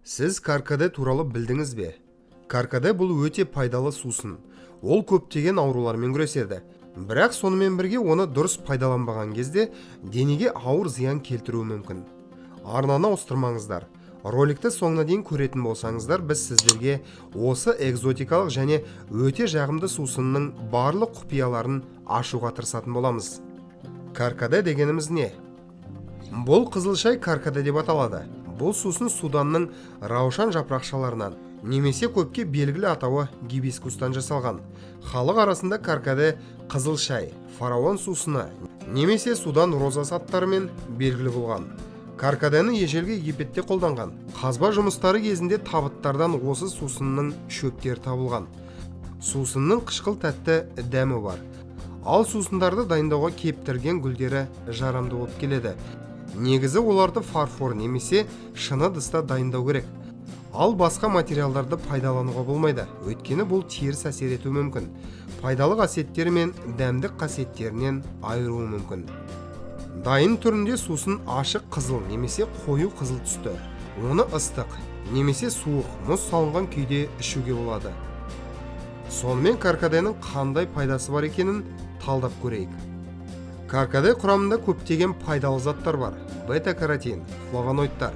Сіз каркаде туралы білдіңіз бе? Каркаде бұл өте пайдалы сусын. Ол көптеген аурулармен күреседі. Бірақ сонымен бірге оны дұрыс пайдаланбаған кезде денеге ауыр зиян келтіруі мүмкін. Арнаны ауыстырмаңыздар. Роликті соңына дейін көретін болсаңыздар, біз сіздерге осы экзотикалық және өте жағымды сусынның барлық құпияларын ашуға тырысатын боламыз. Каркаде дегеніміз не? Бұл қызылшай каркаде деп аталады. Бұл сусын Суданның раушан жапырақшаларынан, немесе көпке белгілі атауы гибискустан жасалған. Халық арасында каркаде қызылшай, фараон сусыны, немесе Судан розасы аттарымен белгілі болған. Каркадені ежелгі Египетте қолданған. Қазба жұмыстары кезінде табыттардан осы сусынның шөптері табылған. Сусынның қышқыл тәтті дәмі бар. Ал сусындарды дайындауға кептірген гүлдері жарамды болып келеді. Негізі оларды фарфор немесе шыны ыдыста дайындау керек. Ал басқа материалдарды пайдалануға болмайды, өйткені бұл теріс әсер етуі мүмкін. Пайдалы қасиеттері мен дәмдік қасиеттерінен айыруы мүмкін. Дайын түрінде сусын ашық қызыл немесе қою қызыл түсті. Оны ыстық немесе суық мұз салынған күйде ішуге болады. Сонымен каркаденің қандай пайдасы бар екенін талдап көрейік. Каркаде құрамында көптеген пайдалы заттар бар. Бета-каротин, флавоноидтар,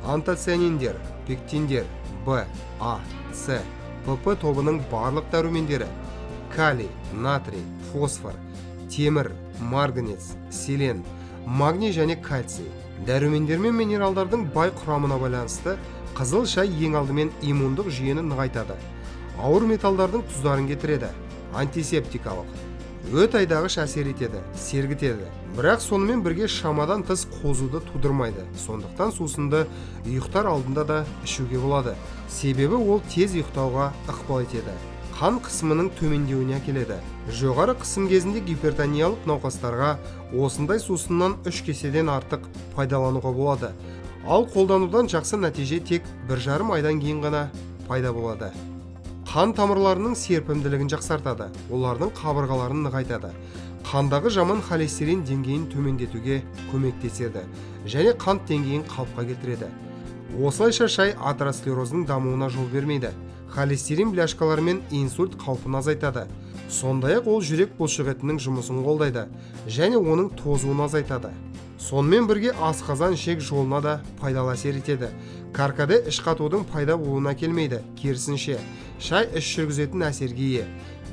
антоцианиндер, пектиндер, В, А, С, ПП тобының барлық дәрумендері, калий, натрий, фосфор, темір, марганец, селен, магний және кальций. Дәрумендер мен минералдардың бай құрамына байланысты қызыл шай ең алдымен иммундық жүйені нығайтады. Ауыр металдардың тұздарын кетіреді. Антисептикалық. Өт айдағыш әсер етеді, сергітеді. Бірақ сонымен бірге шамадан тыс қозуды тудырмайды. Сондықтан сусынды ұйықтар алдында да ішуге болады. Себебі ол тез ұйықтауға ықпал етеді. Қан қысымының төмендеуіне әкеледі. Жоғары қысым кезінде гипертониялық науқастарға осындай сусыннан 3 кеседен артық пайдалануға болады. Ал қолданудан жақсы нәтиже тек 1,5 айдан кейін ғана пайда болады. Қан тамырларының серпімділігін жақсартады, олардың қабырғаларын нығайтады. Қандағы жаман холестерин деңгейін төмендетуге көмектеседі және қант деңгейін қалыпқа келтіреді. Осылайша шай атеросклероздың дамуына жол бермейді. Холестерин бляшкалары мен инсульт қаупін азайтады. Сондай-ақ ол жүрек бұлшықетінің жұмысын қолдайды және оның тозуын азайтады. Сонымен бірге асқазан ішек жолына да пайдалы әсер етеді. Каркаде іш қатудың пайда болуына келмейді, керісінше шай іш жүргізетін әсерге ие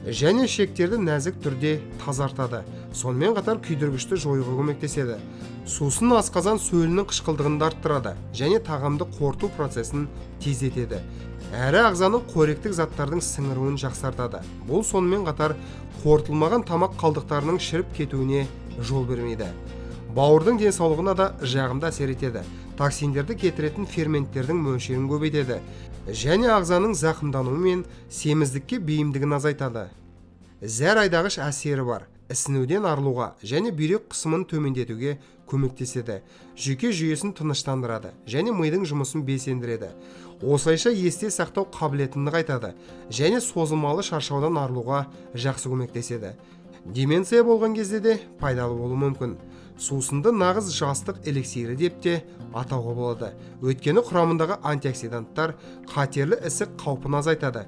және ішектерді нәзік түрде тазартады. Сонымен қатар күйдіргішті жоюға көмектеседі. Сусын асқазан сөлінің қышқылдығын арттырады және тағамды қорыту процесін тездетеді. Әрі ағзаның қоректік заттардың сіңіруін жақсартады. Бұл сонымен қатар қорытылмаған тамақ қалдықтарының шіріп кетуіне жол бермейді. Бауырдың денсаулығына да жағымды әсер етеді. Токсиндерді кетіретін ферменттердің мөлшерін көбейтеді және ағзаның зақымдануы мен семіздікке бейімдігін азайтады. Зәр айдағыш әсері бар. Ісінуден арылуға және бүйрек қысымын төмендетуге көмектеседі. Жүйке жүйесін тыныштандырады және мидың жұмысын белсендіреді. Осылайша есте сақтау қабілетін нығайтады және созылмалы шаршаудан арылуға жақсы көмектеседі. Деменция болған кезде де пайдалы болуы мүмкін. Сусынды нағыз жастық эликсирі деп те атауға болады. Өйткені құрамындағы антиоксиданттар қатерлі ісік қаупін азайтады.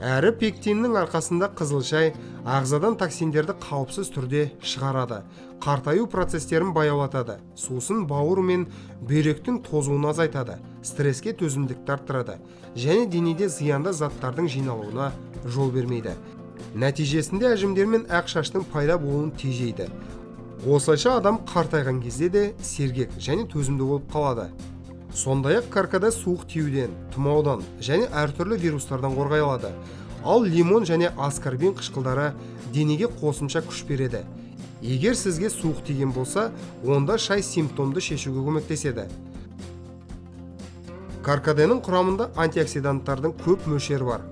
Әрі пектиннің арқасында қызыл шай ағзадан токсиндерді қауіпсіз түрде шығарады. Қартаю процестерін баяулатады. Сусын бауыр мен бүйректің тозуын азайтады. Стресске төзімдікті арттырады және денеде зиянды заттардың жиналуына жол бермейді. Нәтижесінде әжімдер мен ақ шаштың пайда болуын тежейді. Осылайша адам қартайған кезде де сергек және төзімді болып қалады. Сондай-ақ каркаде суық тиюден, тұмаудан және әртүрлі вирустардан қорғай алады. Ал лимон және аскорбин қышқылдары денеге қосымша күш береді. Егер сізге суық тиген болса, онда шай симптомды шешуге көмектеседі. Каркаденің құрамында антиоксиданттардың көп мөлшері бар.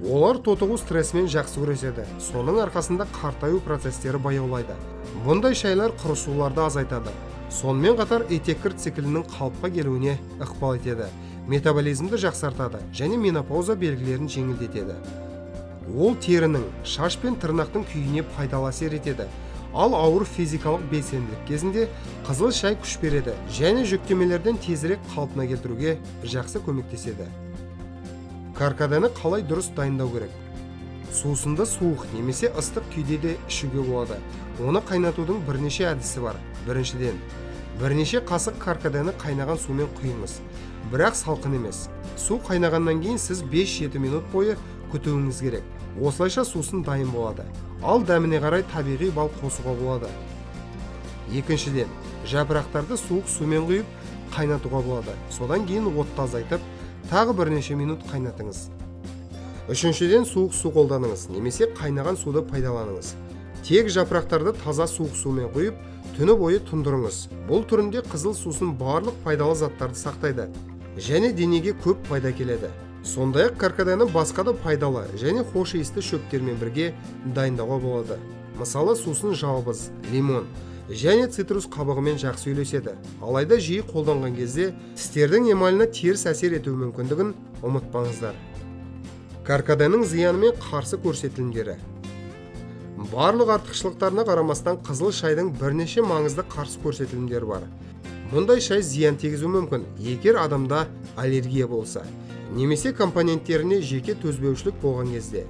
Олар тотығу стрессмен жақсы күреседі. Соның арқасында қартаю процестері баяулайды. Бұндай шайлар құрысуларды азайтады. Сонымен қатар этеккір циклінің қалыпқа келуіне ықпал етеді. Метаболизмді жақсартады және менопауза белгілерін жеңілдетеді. Ол терінің, шаш пен тырнақтың күйіне пайдалы әсер етеді. Ал ауыр физикалық белсенділік кезінде қызыл шай күш береді және жүктемелерден тезірек қалпына келтіруге жақсы көмектеседі. Каркаданы қалай дұрыс дайындау керек? Сусынды суық немесе ыстық күйде де ішуге болады. Оны қайнатудың бірнеше әдісі бар. Біріншіден, бірнеше қасық каркаданы қайнаған сумен құйыңыз. Бірақ салқын емес. Су қайнағаннан кейін сіз 5-7 минут бойы күтуіңіз керек. Осылайша сусын дайын болады. Ал дәміне қарай табиғи бал қосуға болады. Екіншіден, жапырақтарды суық сумен құйып қайнатуға болады. Содан кейін отты азайтып, тағы бірнеше минут қайнатыңыз. Үшіншіден, суық су қолданыңыз, немесе қайнаған суды пайдаланыңыз. Тек жапырақтарды таза суық сумен құйып, түні бойы тұндырыңыз. Бұл түрінде қызыл сусын барлық пайдалы заттарды сақтайды және денеге көп пайда келеді. Сондай-ақ каркаданы басқа да пайдалы және хош иісті шөптермен бірге дайындауға болады. Мысалы, сусын жалбыз, лимон және цитрус қабығымен жақсы үйлеседі. Алайда жиі қолданған кезде тістердің эмаліне теріс әсер етуі мүмкіндігін ұмытпаңыздар. Каркаданың зиянымен қарсы көрсетілімдері. Барлық артықшылықтарына қарамастан қызыл шайдың бірнеше маңызды қарсы көрсетілімдері бар. Мұндай шай зиян тигізуі мүмкін, егер адамда аллергия болса, немесе компоненттеріне жеке төзбеушілік болған кезде.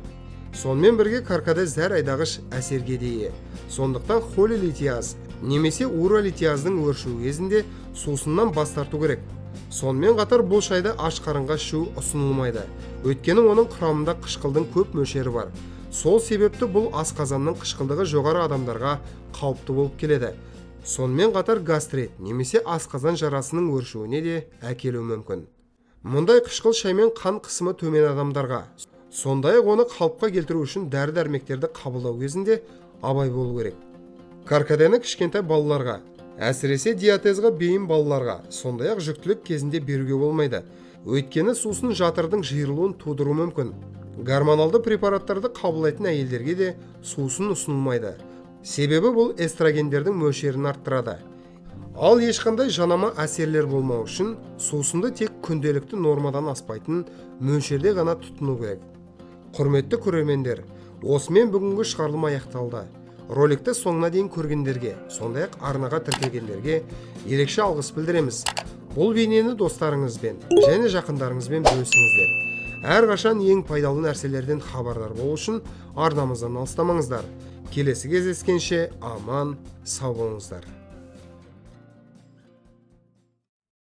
Сонымен бірге каркада зәр айдағыш әсерге де ие. Сондықтан холилитиаз немесе уролитиаздың өршуі кезінде сусыннан бас тарту керек. Сонымен қатар бұл шайды аш қарынға ішу ұсынылмайды. Өйткені оның құрамында қышқылдың көп мөлшері бар. Сол себепті бұл асқазанның қышқылдығы жоғары адамдарға қауіпті болып келеді. Сонымен қатар гастрит немесе асқазан жарасының өршуіне де әкелуі мүмкін. Мұндай қышқыл шаймен қан қысымы төмен адамдарға, сондай-ақ оны қалыпқа келтіру үшін дәрі-дәрмектерді қабылдау кезінде абай болу керек. Каркаданы кішкентай балаларға, әсіресе диатезға бейім балаларға, сондай-ақ жүктілік кезінде беруге болмайды. Өйткені сусын жатырдың жиырылуын тудыруы мүмкін. Гормоналды препараттарды қабылдайтын әйелдерге де сусын ұсынылмайды. Себебі бұл эстрогендердің мөлшерін арттырады. Ал ешқандай жанама әсерлер болмау үшін сусынды тек күнделікті нормадан аспайтын мөлшерде ғана тұтыну керек. Құрметті көрермендер, осымен бүгінгі шығарылым аяқталды. Роликті соңына дейін көргендерге, сондай-ақ арнаға тіркелгендерге ерекше алғыс білдіреміз. Бұл бейнені достарыңызбен және жақындарыңызбен бөлісіңіздер. Әрқашан ең пайдалы нәрселерден хабардар болу үшін арнамыздан алыстамаңыздар. Келесі кездескенше аман, сау болыңыздар.